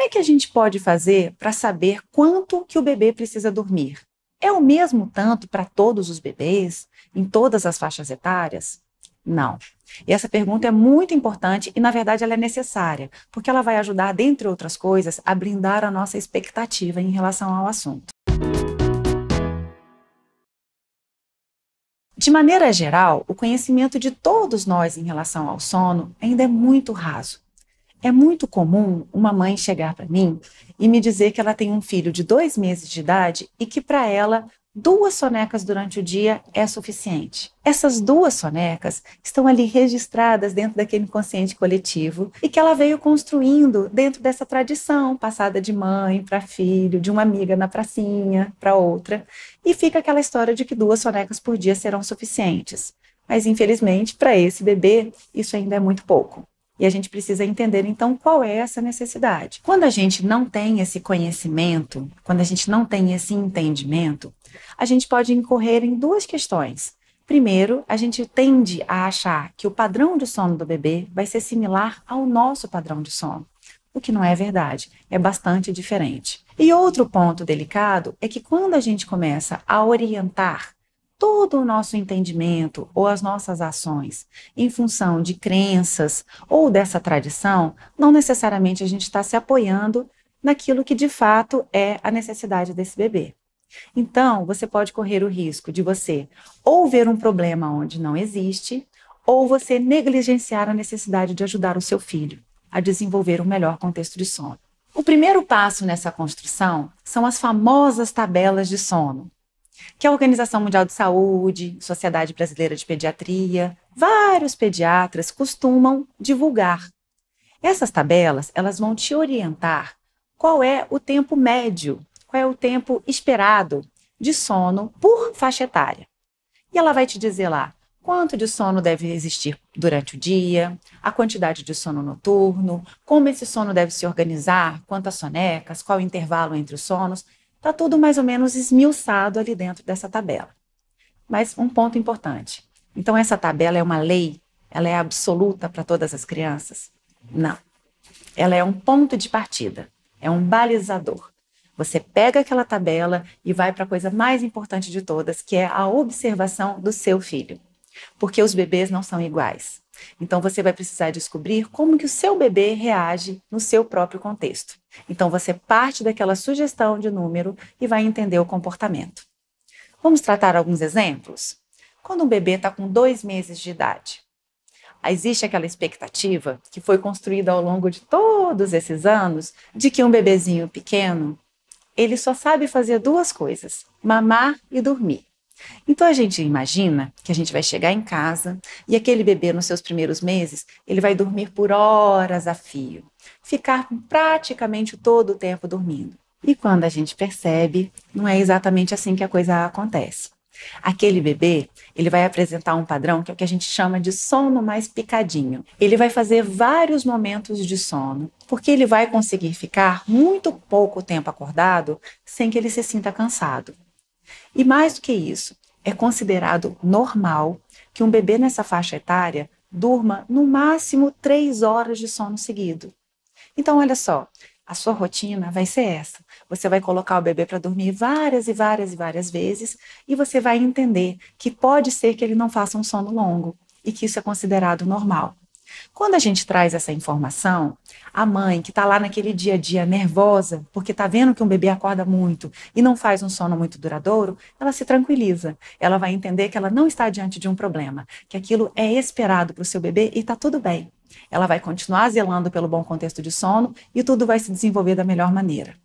é que a gente pode fazer para saber quanto que o bebê precisa dormir? É o mesmo tanto para todos os bebês, em todas as faixas etárias? Não. E essa pergunta é muito importante e, na verdade, ela é necessária, porque ela vai ajudar, dentre outras coisas, a blindar a nossa expectativa em relação ao assunto. De maneira geral, o conhecimento de todos nós em relação ao sono ainda é muito raso. É muito comum uma mãe chegar para mim e me dizer que ela tem um filho de 2 meses de idade e que para ela 2 sonecas durante o dia é suficiente. Essas 2 sonecas estão ali registradas dentro daquele inconsciente coletivo e que ela veio construindo dentro dessa tradição passada de mãe para filho, de uma amiga na pracinha para outra, e fica aquela história de que 2 sonecas por dia serão suficientes. Mas infelizmente para esse bebê isso ainda é muito pouco. E a gente precisa entender, então, qual é essa necessidade. Quando a gente não tem esse conhecimento, quando a gente não tem esse entendimento, a gente pode incorrer em 2 questões. Primeiro, a gente tende a achar que o padrão de sono do bebê vai ser similar ao nosso padrão de sono, o que não é verdade, é bastante diferente. E outro ponto delicado é que quando a gente começa a orientar todo o nosso entendimento ou as nossas ações em função de crenças ou dessa tradição, não necessariamente a gente está se apoiando naquilo que de fato é a necessidade desse bebê. Então, você pode correr o risco de você ou ver um problema onde não existe, ou você negligenciar a necessidade de ajudar o seu filho a desenvolver um melhor contexto de sono. O primeiro passo nessa construção são as famosas tabelas de sono, que a Organização Mundial de Saúde, Sociedade Brasileira de Pediatria, vários pediatras costumam divulgar. Essas tabelas, elas vão te orientar qual é o tempo médio, qual é o tempo esperado de sono por faixa etária. E ela vai te dizer lá quanto de sono deve existir durante o dia, a quantidade de sono noturno, como esse sono deve se organizar, quantas sonecas, qual o intervalo entre os sonos. Está tudo mais ou menos esmiuçado ali dentro dessa tabela. Mas um ponto importante. Então, essa tabela é uma lei? Ela é absoluta para todas as crianças? Não. Ela é um ponto de partida. É um balizador. Você pega aquela tabela e vai para a coisa mais importante de todas, que é a observação do seu filho. Porque os bebês não são iguais. Então, você vai precisar descobrir como que o seu bebê reage no seu próprio contexto. Então, você parte daquela sugestão de número e vai entender o comportamento. Vamos tratar alguns exemplos? Quando um bebê está com 2 meses de idade, existe aquela expectativa que foi construída ao longo de todos esses anos de que um bebezinho pequeno, ele só sabe fazer 2 coisas, mamar e dormir. Então a gente imagina que a gente vai chegar em casa e aquele bebê nos seus primeiros meses, ele vai dormir por horas a fio, ficar praticamente todo o tempo dormindo. E quando a gente percebe, não é exatamente assim que a coisa acontece. Aquele bebê, ele vai apresentar um padrão que é o que a gente chama de sono mais picadinho. Ele vai fazer vários momentos de sono, porque ele vai conseguir ficar muito pouco tempo acordado sem que ele se sinta cansado. E mais do que isso, é considerado normal que um bebê nessa faixa etária durma no máximo 3 horas de sono seguido. Então, olha só, a sua rotina vai ser essa. Você vai colocar o bebê para dormir várias e várias e várias vezes e você vai entender que pode ser que ele não faça um sono longo e que isso é considerado normal. Quando a gente traz essa informação, a mãe que está lá naquele dia a dia nervosa, porque está vendo que um bebê acorda muito e não faz um sono muito duradouro, ela se tranquiliza. Ela vai entender que ela não está diante de um problema, que aquilo é esperado para o seu bebê e está tudo bem. Ela vai continuar zelando pelo bom contexto de sono e tudo vai se desenvolver da melhor maneira.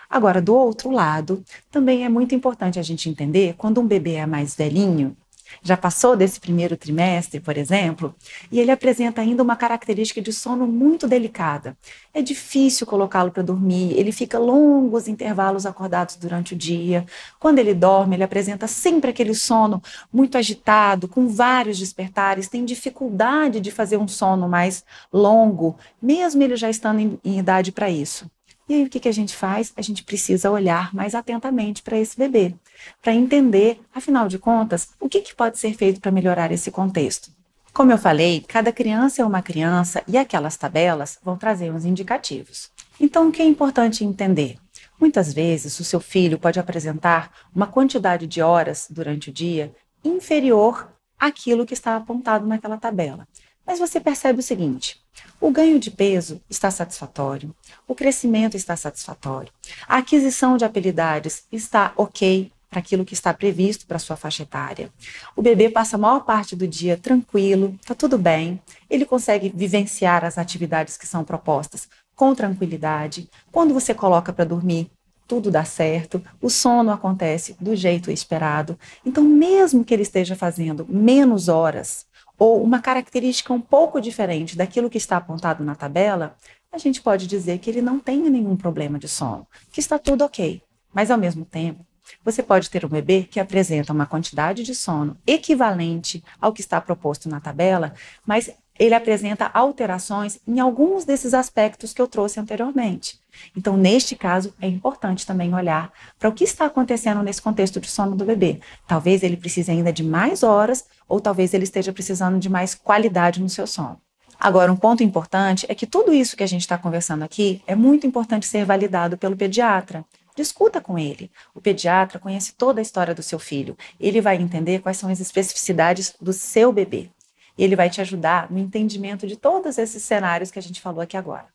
Agora, do outro lado, também é muito importante a gente entender quando um bebê é mais velhinho, já passou desse primeiro trimestre, por exemplo, e ele apresenta ainda uma característica de sono muito delicada. É difícil colocá-lo para dormir, ele fica longos intervalos acordados durante o dia. Quando ele dorme, ele apresenta sempre aquele sono muito agitado, com vários despertares, tem dificuldade de fazer um sono mais longo, mesmo ele já estando em idade para isso. E aí o que a gente faz? A gente precisa olhar mais atentamente para esse bebê, para entender, afinal de contas, o que pode ser feito para melhorar esse contexto. Como eu falei, cada criança é uma criança e aquelas tabelas vão trazer uns indicativos. Então, o que é importante entender? Muitas vezes, o seu filho pode apresentar uma quantidade de horas durante o dia inferior àquilo que está apontado naquela tabela. Mas você percebe o seguinte: o ganho de peso está satisfatório, o crescimento está satisfatório, a aquisição de habilidades está ok para aquilo que está previsto para a sua faixa etária. O bebê passa a maior parte do dia tranquilo, está tudo bem, ele consegue vivenciar as atividades que são propostas com tranquilidade. Quando você coloca para dormir, tudo dá certo, o sono acontece do jeito esperado. Então, mesmo que ele esteja fazendo menos horas, ou uma característica um pouco diferente daquilo que está apontado na tabela, a gente pode dizer que ele não tenha nenhum problema de sono, que está tudo ok. Mas, ao mesmo tempo, você pode ter um bebê que apresenta uma quantidade de sono equivalente ao que está proposto na tabela, mas ele apresenta alterações em alguns desses aspectos que eu trouxe anteriormente. Então, neste caso, é importante também olhar para o que está acontecendo nesse contexto de sono do bebê. Talvez ele precise ainda de mais horas, ou talvez ele esteja precisando de mais qualidade no seu sono. Agora, um ponto importante é que tudo isso que a gente está conversando aqui é muito importante ser validado pelo pediatra. Discuta com ele. O pediatra conhece toda a história do seu filho. Ele vai entender quais são as especificidades do seu bebê. Ele vai te ajudar no entendimento de todos esses cenários que a gente falou aqui agora.